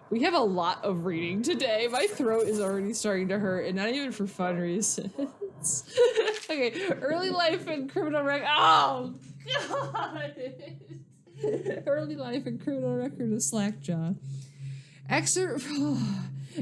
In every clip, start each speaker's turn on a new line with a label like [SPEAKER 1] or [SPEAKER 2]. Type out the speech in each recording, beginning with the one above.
[SPEAKER 1] We have a lot of reading today. My throat is already starting to hurt, and not even for fun reasons. Okay, early life and criminal record. Oh, God! Early life and criminal record of Slackjaw. Excerpt,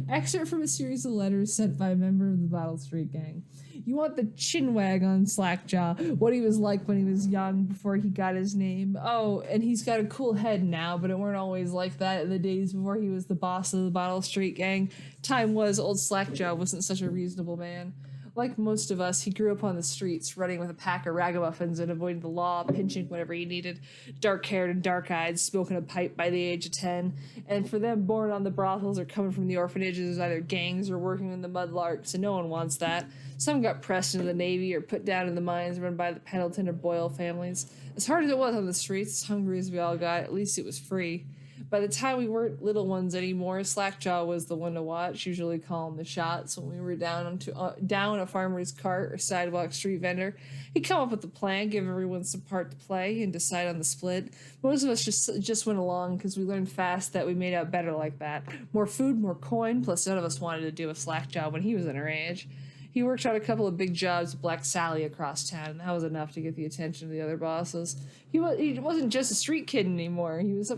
[SPEAKER 1] excerpt from a series of letters sent by a member of the Battle Street Gang. You want the chinwag on Slackjaw, what he was like when he was young before he got his name. Oh, and he's got a cool head now, but it weren't always like that in the days before he was the boss of the Battle Street Gang. Time was, old Slackjaw wasn't such a reasonable man. Like most of us, he grew up on the streets, running with a pack of ragamuffins and avoiding the law, pinching whatever he needed. Dark-haired and dark-eyed, smoking a pipe by the age of 10. And for them born on the brothels or coming from the orphanages, either gangs or working in the mudlarks, and no one wants that. Some got pressed into the Navy or put down in the mines run by the Pendleton or Boyle families. As hard as it was on the streets, as hungry as we all got, at least it was free. By the time we weren't little ones anymore, Slackjaw was the one to watch, usually calling the shots when we were down a farmer's cart or sidewalk street vendor. He'd come up with a plan, give everyone some part to play, and decide on the split. Most of us just went along because we learned fast that we made out better like that. More food, more coin, plus none of us wanted to do a Slackjaw when he was in our age. He worked out a couple of big jobs with Black Sally across town, and that was enough to get the attention of the other bosses. He wasn't just a street kid anymore. He was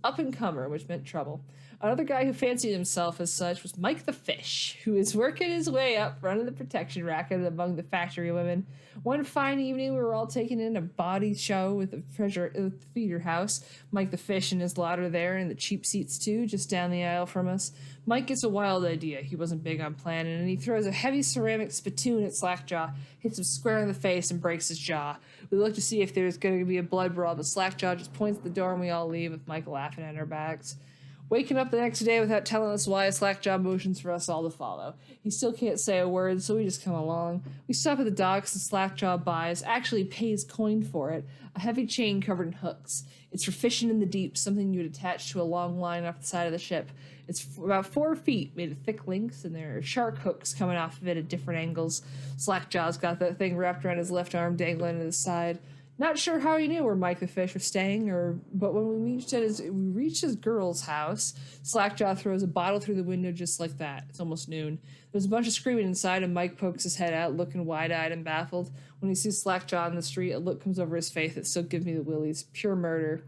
[SPEAKER 1] up and comer, which meant trouble. Another guy who fancied himself as such was Mike the Fish, who was working his way up, running the protection racket among the factory women. One fine evening, we were all taken in a bawdy show with the theater house. Mike the Fish and his lot are there, and the cheap seats too, just down the aisle from us. Mike gets a wild idea. He wasn't big on planning, and he throws a heavy ceramic spittoon at Slackjaw, hits him square in the face, and breaks his jaw. We look to see if there's going to be a blood brawl, but Slackjaw just points at the door and we all leave, with Mike laughing at our backs. Waking up the next day without telling us why, Slackjaw motions for us all to follow. He still can't say a word, so we just come along. We stop at the docks and Slackjaw buys, actually pays coin for it, a heavy chain covered in hooks. It's for fishing in the deep, something you would attach to a long line off the side of the ship. It's about 4 feet, made of thick links, and there are shark hooks coming off of it at different angles. Slackjaw's got that thing wrapped around his left arm, dangling to the side. Not sure how he knew where Mike the Fish was staying, but when we reached his girl's house, Slackjaw throws a bottle through the window just like that. It's almost noon. There's a bunch of screaming inside, and Mike pokes his head out, looking wide-eyed and baffled. When he sees Slackjaw in the street, a look comes over his face that still gives me the willies. Pure murder.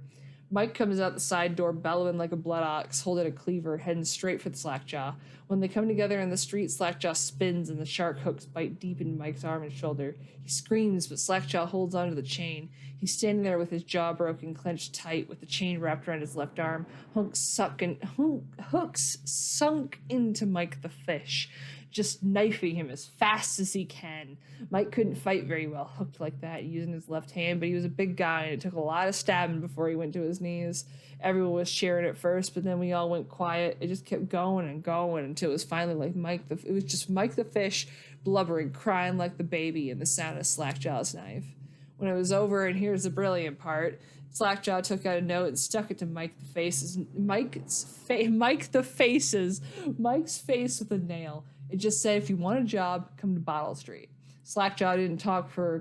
[SPEAKER 1] Mike comes out the side door, bellowing like a blood ox, holding a cleaver, heading straight for the Slackjaw. When they come together in the street, Slackjaw spins and the shark hooks bite deep into Mike's arm and shoulder. He screams, but Slackjaw holds onto the chain. He's standing there with his jaw broken, clenched tight, with the chain wrapped around his left arm. Hooks sunk into Mike the Fish, just knifing him as fast as he can. Mike couldn't fight very well, hooked like that, using his left hand, but he was a big guy, and it took a lot of stabbing before he went to his knees. Everyone was cheering at first, but then we all went quiet. It just kept going and going until it was finally like it was just Mike the Fish, blubbering, crying like the baby, and the sound of Slackjaw's knife. When it was over, and here's the brilliant part, Slackjaw took out a note and stuck it to Mike's face with a nail. It just said, if you want a job, come to Bottle Street. Slackjaw didn't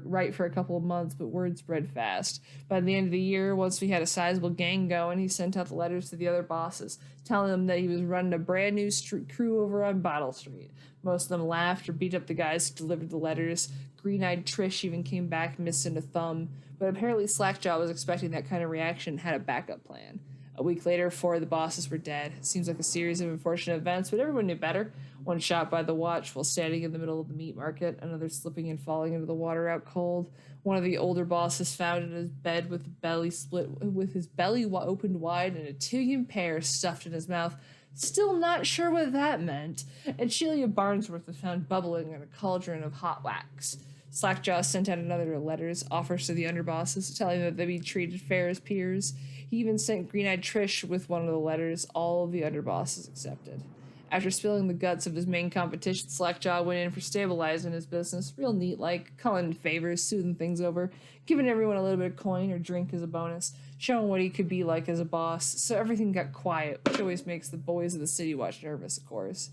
[SPEAKER 1] write for a couple of months, but word spread fast. By the end of the year, once we had a sizable gang going, he sent out the letters to the other bosses, telling them that he was running a brand new crew over on Bottle Street. Most of them laughed or beat up the guys who delivered the letters. Green-eyed Trish even came back missing a thumb, but apparently Slackjaw was expecting that kind of reaction and had a backup plan. A week later, 4 of the bosses were dead. It seems like a series of unfortunate events, but everyone knew better. One shot by the watch while standing in the middle of the meat market, another slipping and falling into the water out cold. One of the older bosses found in his bed with his belly opened wide and a Tillian pear stuffed in his mouth. Still not sure what that meant. And Sheila Barnsworth was found bubbling in a cauldron of hot wax. Slackjaw sent out another letters, offers to the underbosses, telling them that they'd be treated fair as peers. He even sent Green-Eyed Trish with one of the letters. All of the underbosses accepted. After spilling the guts of his main competition, Slackjaw went in for stabilizing his business, real neat-like, calling in favors, soothing things over, giving everyone a little bit of coin or drink as a bonus, showing what he could be like as a boss, so everything got quiet, which always makes the boys of the City Watch nervous, of course.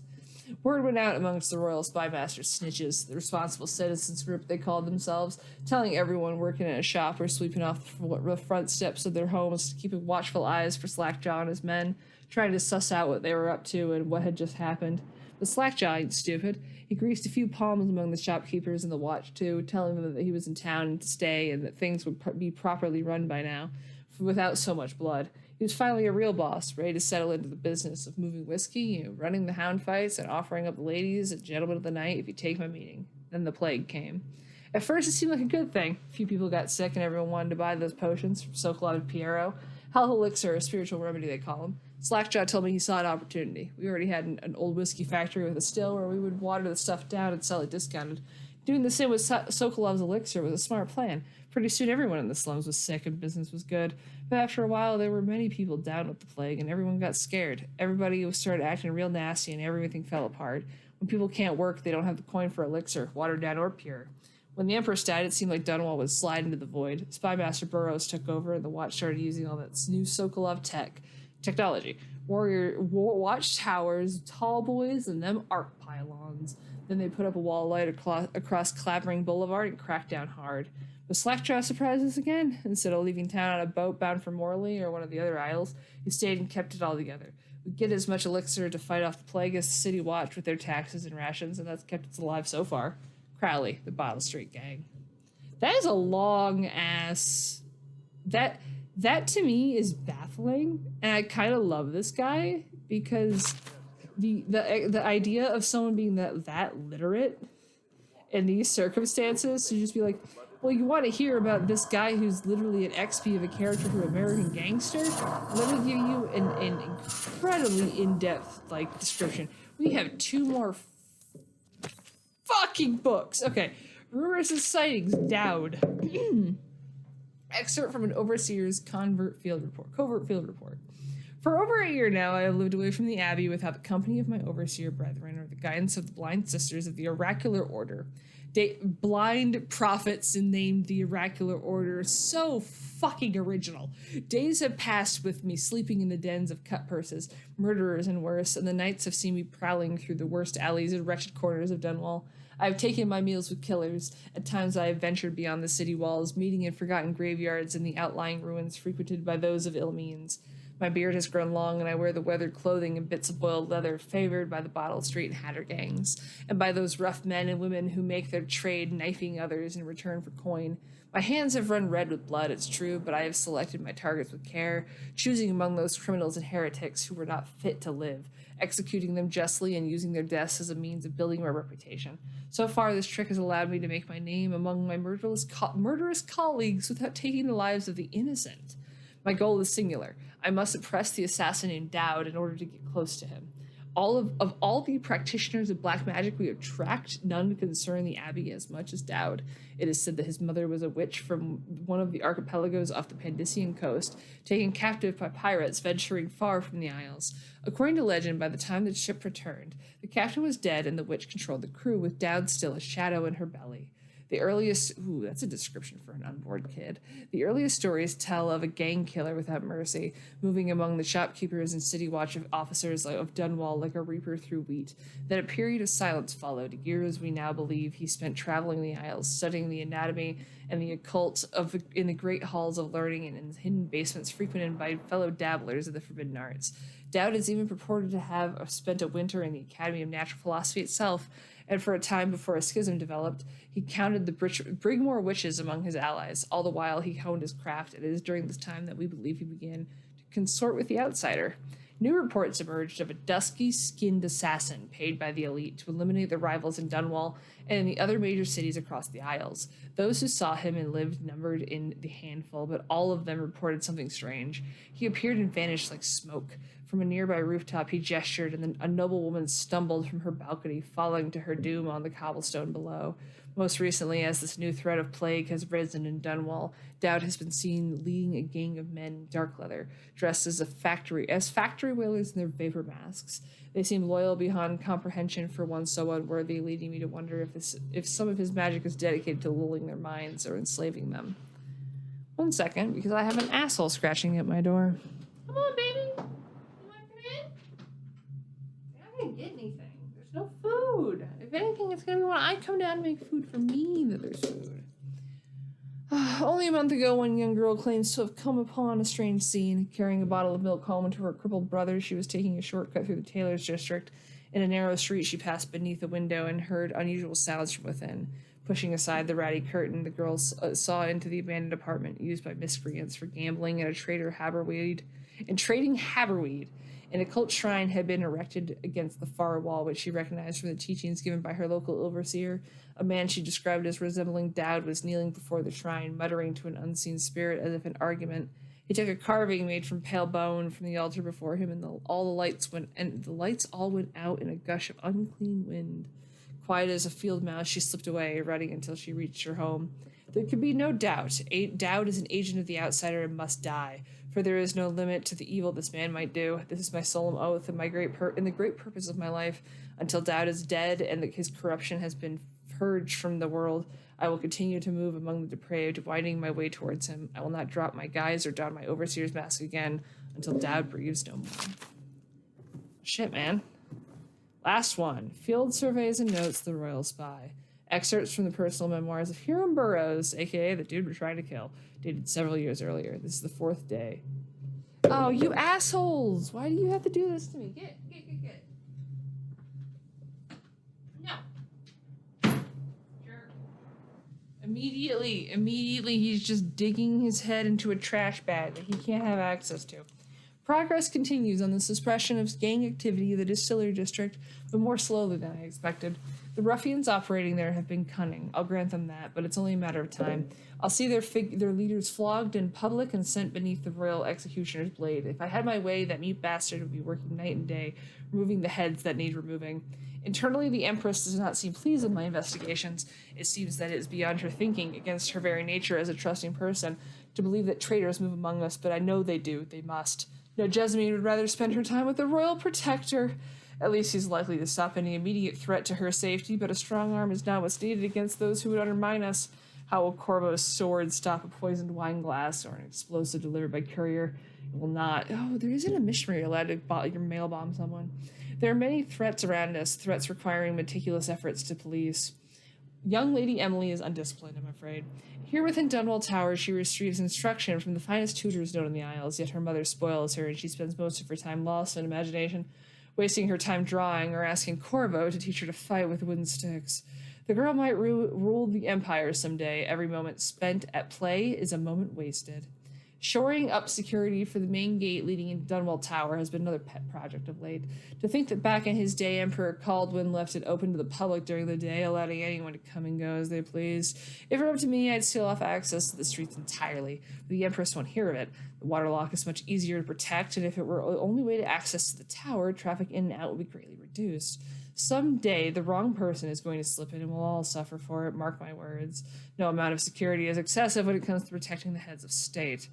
[SPEAKER 1] Word went out amongst the royal spymaster snitches, the responsible citizens group they called themselves, telling everyone working in a shop or sweeping off the front steps of their homes to keep watchful eyes for Slackjaw and his men, trying to suss out what they were up to and what had just happened. But Slackjaw ain't stupid. He greased a few palms among the shopkeepers in the watch, too, telling them that he was in town to stay and that things would be properly run by now, without so much blood. He was finally a real boss, ready to settle into the business of moving whiskey, running the hound fights, and offering up the ladies and gentlemen of the night if you take my meaning. Then the plague came. At first, it seemed like a good thing. A few people got sick, and everyone wanted to buy those potions from Sokolov and Piero. Health elixir, a spiritual remedy, they call them. Slackjaw told me he saw an opportunity. We already had an old whiskey factory with a still where we would water the stuff down and sell it discounted. Doing the same with Sokolov's elixir was a smart plan. Pretty soon everyone in the slums was sick and business was good. But after a while, there were many people down with the plague and everyone got scared. Everybody started acting real nasty and everything fell apart. When people can't work, they don't have the coin for elixir, watered down or pure. When the Empress died, it seemed like Dunwall would slide into the void. Spymaster Burroughs took over and the watch started using all that new Sokolov technology. Watchtowers, tall boys, and them arc pylons. Then they put up a wall of light across Clavering Boulevard and cracked down hard. Was Slackjaw surprised us again? Instead of leaving town on a boat bound for Morley or one of the other isles, he stayed and kept it all together. We'd get as much elixir to fight off the plague as the city watched with their taxes and rations, and that's kept us alive so far. Crowley, the Bottle Street Gang. That is a long ass... That to me is baffling, and I kind of love this guy because the idea of someone being that literate in these circumstances to just be like, well, you want to hear about this guy who's literally an XP of a character from American Gangster? Let me give you an incredibly in-depth description. We have 2 more fucking books. Okay, Rumors and Sightings, Dowd. Excerpt from an overseer's covert field report. For over a year now, I have lived away from the Abbey without the company of my overseer brethren or the guidance of the blind sisters of the Oracular Order. Blind prophets named the Oracular Order. So fucking original. Days have passed with me sleeping in the dens of cut purses, murderers and worse, and the nights have seen me prowling through the worst alleys and wretched corners of Dunwall. I have taken my meals with killers. At times I have ventured beyond the city walls, meeting in forgotten graveyards and the outlying ruins frequented by those of ill means. My beard has grown long, and I wear the weathered clothing and bits of boiled leather favored by the Bottle Street and Hatter gangs, and by those rough men and women who make their trade knifing others in return for coin. My hands have run red with blood, it's true, but I have selected my targets with care, choosing among those criminals and heretics who were not fit to live, executing them justly and using their deaths as a means of building my reputation. So far, this trick has allowed me to make my name among my murderous colleagues without taking the lives of the innocent. My goal is singular. I must suppress the assassin named Dowd in order to get close to him. Of all the practitioners of black magic we have tracked, none concern the Abbey as much as Dowd. It is said that his mother was a witch from one of the archipelagos off the Pandician coast, taken captive by pirates venturing far from the Isles. According to legend, by the time the ship returned, the captain was dead and the witch controlled the crew, with Dowd still a shadow in her belly. The earliest... Ooh, that's a description for an unborn kid. The earliest stories tell of a gang killer without mercy, moving among the shopkeepers and city watch officers of Dunwall like a reaper through wheat. Then a period of silence followed. Years, we now believe, he spent traveling the Isles, studying the anatomy and the occult in the great halls of learning and in the hidden basements frequented by fellow dabblers of the forbidden arts. Dowd is even purported to have spent a winter in the Academy of Natural Philosophy itself, and for a time before a schism developed, he counted the Brigmore witches among his allies. All the while, he honed his craft, and it is during this time that we believe he began to consort with the outsider. New reports emerged of a dusky-skinned assassin paid by the elite to eliminate their rivals in Dunwall and in the other major cities across the Isles. Those who saw him and lived numbered in the handful, but all of them reported something strange. He appeared and vanished like smoke. From a nearby rooftop, he gestured, and then a noble woman stumbled from her balcony, falling to her doom on the cobblestone below. Most recently, as this new threat of plague has risen in Dunwall, Dowd has been seen leading a gang of men in dark leather, dressed as factory whalers in their vapor masks. They seem loyal beyond comprehension for one so unworthy, leading me to wonder if some of his magic is dedicated to lulling their minds or enslaving them. 1 second, because I have an asshole scratching at my door. Come on, baby. You want to come in? You're not going to get anything. There's no If anything, it's gonna be when I come down to make food for me that there's food. Only a month ago, one young girl claims to have come upon a strange scene. Carrying a bottle of milk home to her crippled brother, she was taking a shortcut through the tailor's district. In a narrow street, she passed beneath a window and heard unusual sounds from within. Pushing aside the ratty curtain, the girl saw into the abandoned apartment used by miscreants for gambling and trading haberweed. An occult shrine had been erected against the far wall, which she recognized from the teachings given by her local overseer. A man she described as resembling Dowd was kneeling before the shrine, muttering to an unseen spirit as if in argument. He took a carving made from pale bone from the altar before him, and the lights all went out in a gush of unclean wind. Quiet as a field mouse, she slipped away, running until she reached her home. There could be no doubt. Dowd is an agent of the outsider and must die, for there is no limit to the evil this man might do. This is my solemn oath and the great purpose of my life. Until Dowd is dead and that his corruption has been purged from the world, I will continue to move among the depraved, winding my way towards him. I will not drop my guise or don my overseer's mask again until Dowd breathes no more. Shit, man. Last one. Field Surveys and Notes, The Royal Spy. Excerpts from the personal memoirs of Hiram Burroughs, aka the dude we're trying to kill, dated several years earlier. This is the 4th day. Oh, you assholes! Why do you have to do this to me? Get. No. Jerk. Immediately, he's just digging his head into a trash bag that he can't have access to. Progress continues on the suppression of gang activity in the Distillery District, but more slowly than I expected. The ruffians operating there have been cunning, I'll grant them that, but it's only a matter of time. I'll see their leaders flogged in public and sent beneath the royal executioner's blade. If I had my way, that mute bastard would be working night and day, removing the heads that need removing. Internally, the Empress does not seem pleased with my investigations. It seems that it is beyond her thinking, against her very nature as a trusting person, to believe that traitors move among us, but I know they do, they must. No, Jessamine would rather spend her time with the royal protector. At least he's likely to stop any immediate threat to her safety, but a strong arm is not what's needed against those who would undermine us. How will Corvo's sword stop a poisoned wine glass or an explosive delivered by courier? It will not. Oh, there isn't a missionary allowed to mail bomb someone. There are many threats around us, threats requiring meticulous efforts to police. Young Lady Emily is undisciplined, I'm afraid. Here within Dunwall Tower, she receives instruction from the finest tutors known in the Isles, yet her mother spoils her, and she spends most of her time lost in imagination, wasting her time drawing or asking Corvo to teach her to fight with wooden sticks. The girl might rule the Empire someday. Every moment spent at play is a moment wasted. Shoring up security for the main gate leading into Dunwall Tower has been another pet project of late. To think that back in his day, Emperor Caldwin left it open to the public during the day, allowing anyone to come and go as they pleased. If it were up to me, I'd seal off access to the streets entirely. The Empress won't hear of it. The waterlock is much easier to protect, and if it were the only way to access to the tower, traffic in and out would be greatly reduced. Someday, the wrong person is going to slip in and we'll all suffer for it, mark my words. No amount of security is excessive when it comes to protecting the heads of state.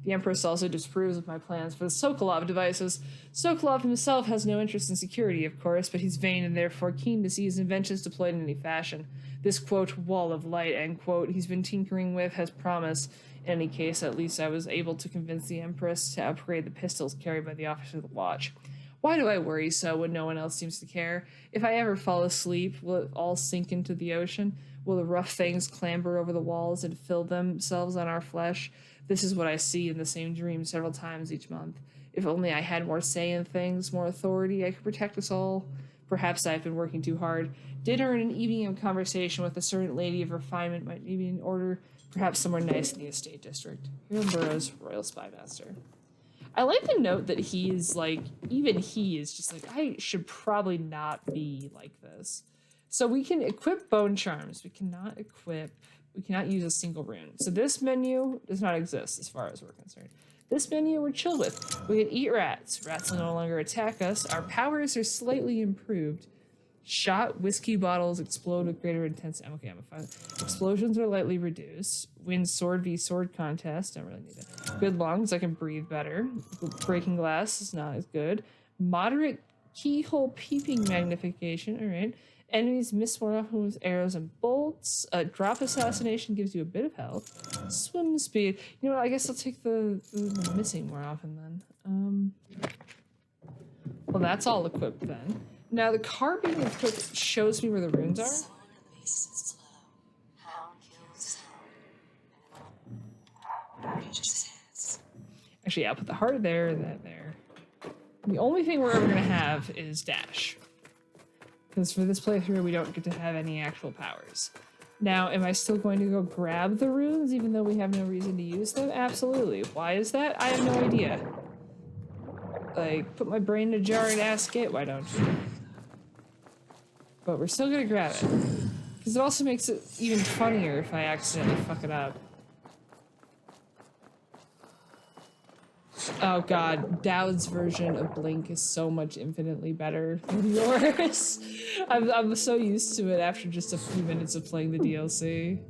[SPEAKER 1] The Empress also disapproves of my plans for the Sokolov devices. Sokolov himself has no interest in security, of course, but he's vain and therefore keen to see his inventions deployed in any fashion. This, quote, wall of light, end quote, he's been tinkering with has promise. In any case, at least I was able to convince the Empress to upgrade the pistols carried by the officer of the watch. Why do I worry so when no one else seems to care? If I ever fall asleep, will it all sink into the ocean? Will the rough things clamber over the walls and fill themselves on our flesh? This is what I see in the same dream several times each month. If only I had more say in things, more authority, I could protect us all. Perhaps I've been working too hard. Dinner and an evening of conversation with a certain lady of refinement might be in order. Perhaps somewhere nice in the estate district. Hiram Burroughs, Royal Spy Master. I like to note that he's like, even he is just like, I should probably not be like this. So we can equip bone charms. We cannot use a single rune. So this menu does not exist as far as we're concerned. This menu we're chill with. We can eat rats. Rats will no longer attack us. Our powers are slightly improved. Shot whiskey bottles explode with greater intensity. Okay, I'm fine. Explosions are lightly reduced. Win sword v sword contest. Don't really need it. Good lungs. I can breathe better. Breaking glass is not as good. Moderate keyhole peeping magnification. All right. Enemies miss more often with arrows and bolts. Drop assassination gives you a bit of health. Swim speed. You know what? I guess I'll take the missing more often then. Well, that's all equipped then. Now the card being equipped shows me where the runes are.
[SPEAKER 2] Someone releases flow. Hound kills sound. Reaches his.
[SPEAKER 1] Actually, I'll put the heart there and that there. The only thing we're ever gonna have is dash. Because for this playthrough, we don't get to have any actual powers. Now, am I still going to go grab the runes even though we have no reason to use them? Absolutely. Why is that? I have no idea. Like, put my brain in a jar and ask it, why don't you? But we're still gonna grab it. Because it also makes it even funnier if I accidentally fuck it up. Oh god, Dowd's version of Blink is so much infinitely better than yours. I'm so used to it after just a few minutes of playing the DLC.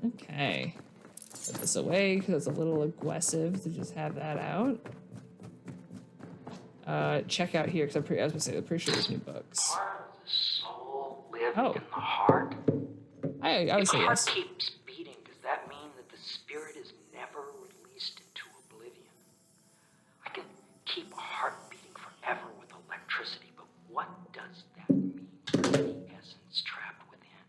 [SPEAKER 1] Okay. Put this away because it's a little aggressive to just have that out. Check out here because I was gonna say, I'm pretty sure there's new books.
[SPEAKER 3] Part of the soul live
[SPEAKER 1] Oh.
[SPEAKER 3] in the heart.
[SPEAKER 1] I would
[SPEAKER 3] If
[SPEAKER 1] say
[SPEAKER 3] the heart
[SPEAKER 1] yes.
[SPEAKER 3] keeps beating, does that mean that the spirit is never released into oblivion? I can keep a heart beating forever with electricity, but what does that mean for the essence trapped within?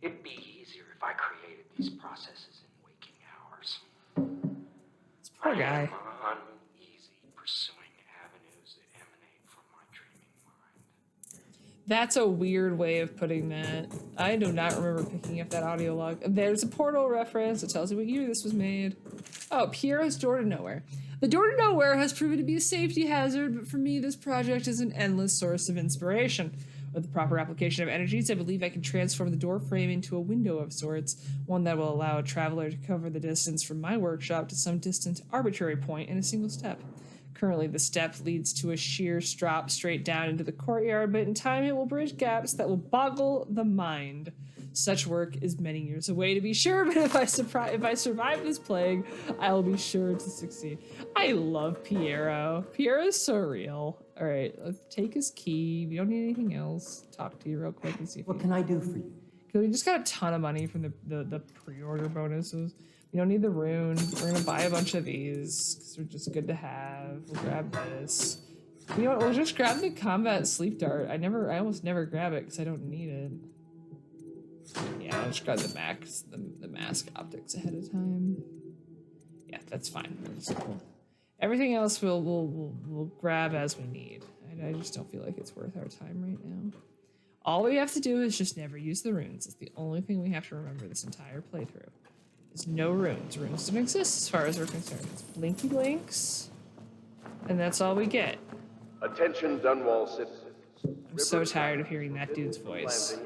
[SPEAKER 3] It'd be easier if I created these processes in waking hours.
[SPEAKER 1] This poor guy.
[SPEAKER 3] I'm uneasy pursuing avenues that emanate from my dreaming mind.
[SPEAKER 1] That's a weird way of putting that. I do not remember picking up that audio log. There's a Portal reference. It tells you what year this was made. Oh, Pierre's Door to Nowhere. The Door to Nowhere has proven to be a safety hazard, but for me, this project is an endless source of inspiration. With the proper application of energies, I believe I can transform the door frame into a window of sorts, one that will allow a traveler to cover the distance from my workshop to some distant arbitrary point in a single step. Currently, the step leads to a sheer drop straight down into the courtyard, but in time it will bridge gaps that will boggle the mind. Such work is many years away, to be sure, but if I survive this plague, I'll be sure to succeed. I love Piero. Piero's so real. All right, let's take his key. We don't need anything else. Talk to you real quick and see if
[SPEAKER 4] What can I do for you?
[SPEAKER 1] Cause we just got a ton of money from the pre-order bonuses. We don't need the rune. We're gonna buy a bunch of these because they're just good to have. We'll grab this. You know what? We'll just grab the combat sleep dart. I almost never grab it because I don't need it. Yeah, I'll just grab the mask optics ahead of time. Yeah, that's fine. That's cool. Everything else we'll grab as we need. I just don't feel like it's worth our time right now. All we have to do is just never use the runes. It's the only thing we have to remember this entire playthrough. There's no runes. Runes don't exist as far as we're concerned. It's blinky blinks, and that's all we get.
[SPEAKER 5] Attention Dunwall citizens.
[SPEAKER 1] I'm so tired of hearing that dude's voice.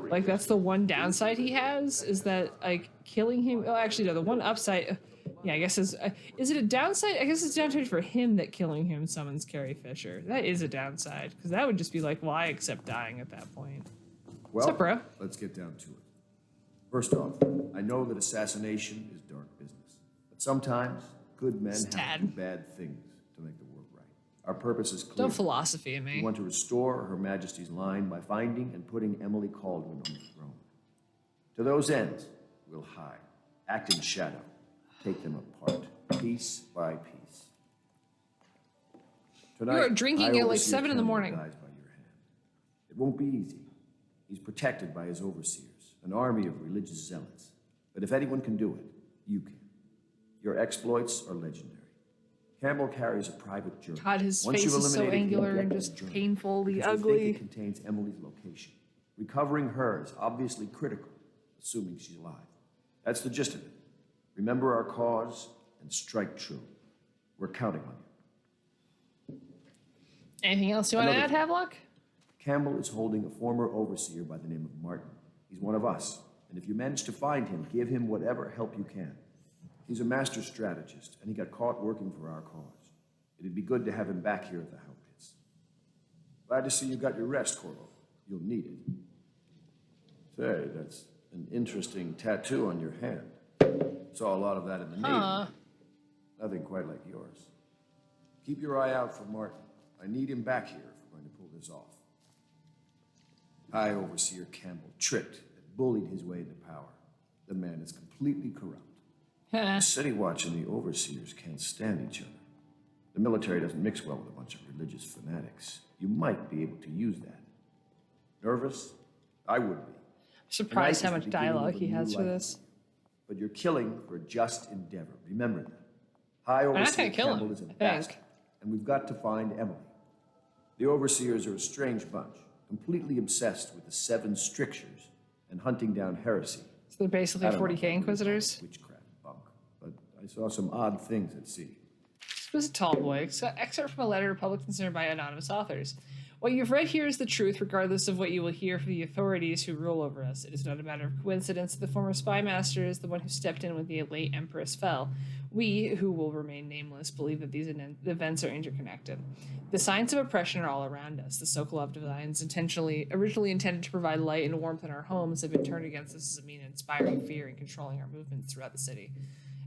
[SPEAKER 1] Like, that's the one downside he has, is that, like, killing him... Oh, actually, no, the one upside... Yeah, I guess is it a downside? I guess it's a downside for him that killing him summons Carrie Fisher. That is a downside, because that would just be like, well, I accept dying at that point.
[SPEAKER 6] Well,
[SPEAKER 1] What's up, bro?
[SPEAKER 6] let's get down to it. First off, I know that assassination is dark business, but sometimes good men have to do bad things to make the world right. Our purpose is clear.
[SPEAKER 1] Don't philosophy in
[SPEAKER 6] We
[SPEAKER 1] me.
[SPEAKER 6] want to restore Her Majesty's line by finding and putting Emily Caldwin on the throne. To those ends, we'll hide, act in shadow, take them apart, piece by piece. Tonight,
[SPEAKER 1] You are drinking
[SPEAKER 6] I
[SPEAKER 1] at like
[SPEAKER 6] oversee
[SPEAKER 1] 7 in the
[SPEAKER 6] Campbell
[SPEAKER 1] morning.
[SPEAKER 6] dies by your hand. It won't be easy. He's protected by his overseers, an army of religious zealots. But if anyone can do it, you can. Your exploits are legendary. Campbell carries a private journal.
[SPEAKER 1] God, his
[SPEAKER 6] Once
[SPEAKER 1] face
[SPEAKER 6] you've
[SPEAKER 1] is so
[SPEAKER 6] eliminated the
[SPEAKER 1] angular and
[SPEAKER 6] objective
[SPEAKER 1] just
[SPEAKER 6] journal,
[SPEAKER 1] painfully
[SPEAKER 6] because we
[SPEAKER 1] ugly.
[SPEAKER 6] think it contains Emily's location. Recovering her is obviously critical, assuming she's alive. That's the gist of it. Remember our cause and strike true. We're counting on you.
[SPEAKER 1] Anything else you want to add,
[SPEAKER 6] Another thing.
[SPEAKER 1] Havelock?
[SPEAKER 6] Campbell is holding a former overseer by the name of Martin. He's one of us, and if you manage to find him, give him whatever help you can. He's a master strategist, and he got caught working for our cause. It'd be good to have him back here at the Hound Pits. Glad to see you got your rest, Corvo. You'll need it. Say, that's an interesting tattoo on your hand. Saw a lot of that in the Navy. Nothing quite like yours. Keep your eye out for Martin. I need him back here if we're going to pull this off. High Overseer Campbell tricked and bullied his way into power. The man is completely corrupt. The City Watch and the Overseers can't stand each other. The military doesn't mix well with a bunch of religious fanatics. You might be able to use that. Nervous? I would be.
[SPEAKER 1] Surprised how
[SPEAKER 6] Tonight is
[SPEAKER 1] much
[SPEAKER 6] the beginning
[SPEAKER 1] dialogue
[SPEAKER 6] of a
[SPEAKER 1] he
[SPEAKER 6] new
[SPEAKER 1] has for
[SPEAKER 6] life.
[SPEAKER 1] this.
[SPEAKER 6] But you're killing for just endeavor. Remember that. High
[SPEAKER 1] not
[SPEAKER 6] Overseer
[SPEAKER 1] gonna kill him,
[SPEAKER 6] Campbell is a
[SPEAKER 1] I think.
[SPEAKER 6] bastard, and we've got to find Emily. The Overseers are a strange bunch, completely obsessed with the 7 strictures and hunting down heresy.
[SPEAKER 1] So they're basically
[SPEAKER 6] I don't know
[SPEAKER 1] 40k
[SPEAKER 6] if I really
[SPEAKER 1] Inquisitors.
[SPEAKER 6] call it witchcraft bunk, but I saw some odd things at sea.
[SPEAKER 1] This was a tall boy, excerpt from a letter published considered by anonymous authors. What you've read here is the truth, regardless of what you will hear from the authorities who rule over us. It is not a matter of coincidence that the former spy master is the one who stepped in when the late Empress fell. We, who will remain nameless, believe that these events are interconnected. The signs of oppression are all around us. The so-called divines, originally intended to provide light and warmth in our homes, have been turned against us as a means of inspiring fear and controlling our movements throughout the city.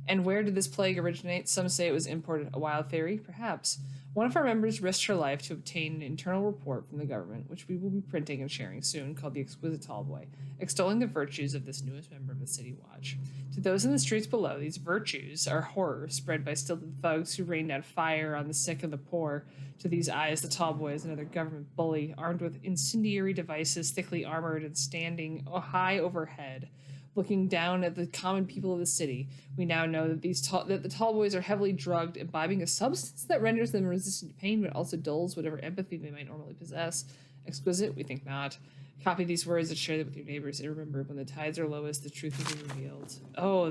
[SPEAKER 1] And where did this plague originate? Some say it was imported. A wild theory? Perhaps. One of our members risked her life to obtain an internal report from the government, which we will be printing and sharing soon, called The Exquisite Tallboy, extolling the virtues of this newest member of the City Watch. To those in the streets below, these virtues are horror spread by stilted thugs who rain down fire on the sick and the poor. To these eyes, the Tallboy is another government bully, armed with incendiary devices, thickly armored and standing high overhead, looking down at the common people of the city. We now know that that the tall boys are heavily drugged, imbibing a substance that renders them resistant to pain, but also dulls whatever empathy they might normally possess. Exquisite? We think not. Copy these words and share them with your neighbors, and remember, when the tides are lowest, the truth will be revealed. Oh,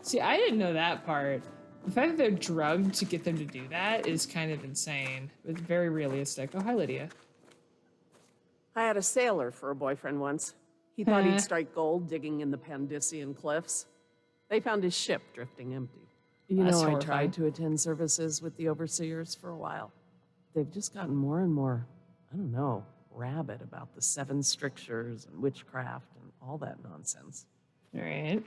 [SPEAKER 1] see, I didn't know that part. The fact that they're drugged to get them to do that is kind of insane. It's very realistic. Oh, hi, Lydia.
[SPEAKER 4] I had a sailor for a boyfriend once. He thought he'd strike gold digging in the Pandician cliffs. They found his ship drifting empty. You
[SPEAKER 1] That's
[SPEAKER 4] know, I
[SPEAKER 1] horrifying.
[SPEAKER 4] tried to attend services with the overseers for a while. They've just gotten more and more, I don't know, rabid about the 7 strictures and witchcraft and all that nonsense.
[SPEAKER 1] All right.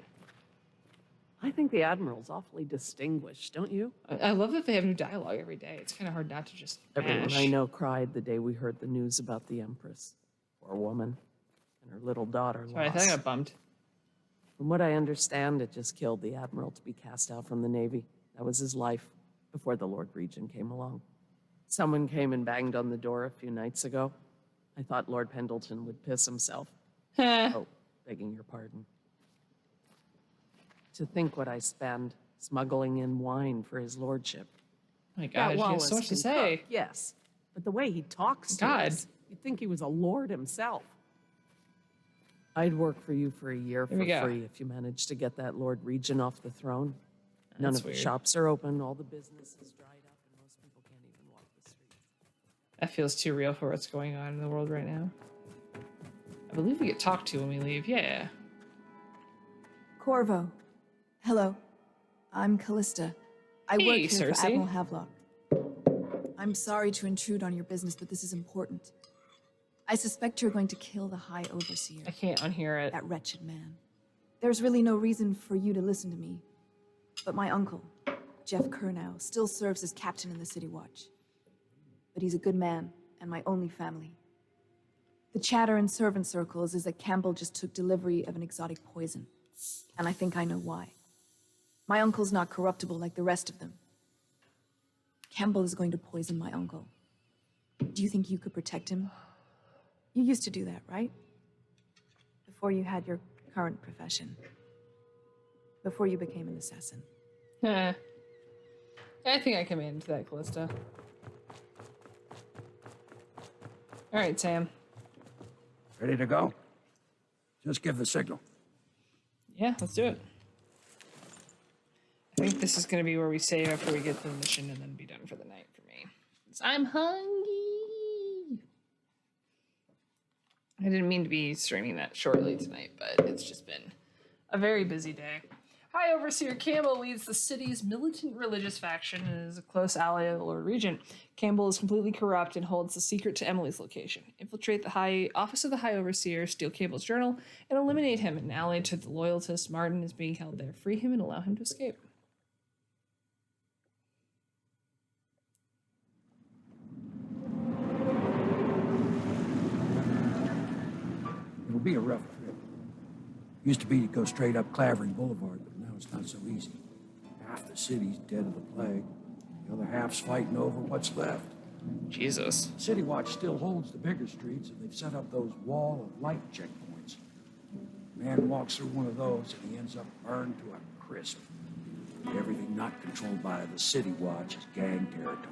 [SPEAKER 4] I think the Admiral's awfully distinguished, don't you?
[SPEAKER 1] I love that they have new dialogue every day. It's kind of hard not to just
[SPEAKER 4] Everyone
[SPEAKER 1] mash.
[SPEAKER 4] I know cried the day we heard the news about the Empress. Poor woman. And her little daughter
[SPEAKER 1] Sorry, I
[SPEAKER 4] lost.
[SPEAKER 1] thought I got bummed.
[SPEAKER 4] From what I understand, it just killed the Admiral to be cast out from the Navy. That was his life before the Lord Regent came along. Someone came and banged on the door a few nights ago. I thought Lord Pendleton would piss himself. Oh, begging your pardon. To think what I spend smuggling in wine for his lordship.
[SPEAKER 1] My God, she has so much to say.
[SPEAKER 4] Cook, yes, but the way he talks to
[SPEAKER 1] God.
[SPEAKER 4] us, you'd think he was a lord himself. I'd work for you for a year for
[SPEAKER 1] we go.
[SPEAKER 4] free if you managed to get that Lord Regent off the throne. None
[SPEAKER 1] That's
[SPEAKER 4] of
[SPEAKER 1] weird.
[SPEAKER 4] the shops are open, all the business is dried up, and most people can't even walk the streets.
[SPEAKER 1] That feels too real for what's going on in the world right now. I believe we get talked to when we leave. Yeah.
[SPEAKER 7] Corvo. Hello. I'm Callista. I
[SPEAKER 1] Hey,
[SPEAKER 7] work here
[SPEAKER 1] Cersei.
[SPEAKER 7] for Admiral Havelock. I'm sorry to intrude on your business, but this is important. I suspect you're going to kill the High Overseer,
[SPEAKER 1] I can't unhear it.
[SPEAKER 7] that wretched man. There's really no reason for you to listen to me, but my uncle, Jeff Kernow, still serves as captain in the City Watch. But he's a good man, and my only family. The chatter in servant circles is that Campbell just took delivery of an exotic poison, and I think I know why. My uncle's not corruptible like the rest of them. Campbell is going to poison my uncle. Do you think you could protect him? You used to do that, right? Before you had your current profession. Before you became an assassin.
[SPEAKER 1] I think I can manage that, Callista. All right, Sam.
[SPEAKER 8] Ready to go? Just give the signal.
[SPEAKER 1] Yeah, let's do it. I think this is going to be where we save after we get to the mission and then be done for the night for me. 'Cause I'm hungry. I didn't mean to be streaming that shortly tonight, but it's just been a very busy day. High Overseer Campbell leads the city's militant religious faction and is a close ally of the Lord Regent. Campbell is completely corrupt and holds the secret to Emily's location. Infiltrate the office of the High Overseer, steal Campbell's journal, and eliminate him. An ally to the loyalist Martin is being held there. Free him and allow him to escape.
[SPEAKER 8] It'll be a rough trip. Used to be to go straight up Clavering Boulevard, but now it's not so easy. Half the city's dead of the plague. The other half's fighting over what's left.
[SPEAKER 1] Jesus.
[SPEAKER 8] City Watch still holds the bigger streets, and they've set up those wall of light checkpoints. Man walks through one of those, and he ends up burned to a crisp. Everything not controlled by the City Watch is gang territory.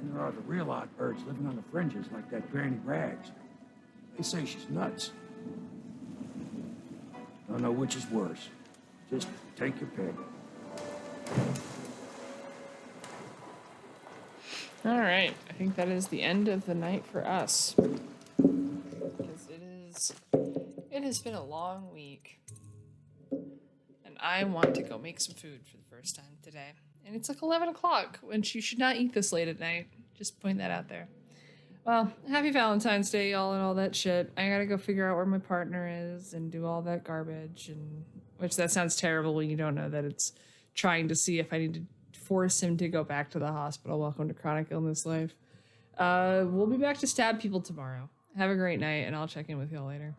[SPEAKER 8] And there are the real odd birds living on the fringes like that Granny Rags. They say she's nuts. Don't know which is worse. Just take your pick.
[SPEAKER 1] All right, I think that is the end of the night for us. Because it has been a long week. And I want to go make some food for the first time today. And it's like 11 o'clock, when you should not eat this late at night. Just point that out there. Well, happy Valentine's Day, y'all, and all that shit. I gotta go figure out where my partner is and do all that garbage, and which that sounds terrible when you don't know that it's trying to see if I need to force him to go back to the hospital. Welcome to Chronic Illness Life. We'll be back to stab people tomorrow. Have a great night, and I'll check in with y'all later.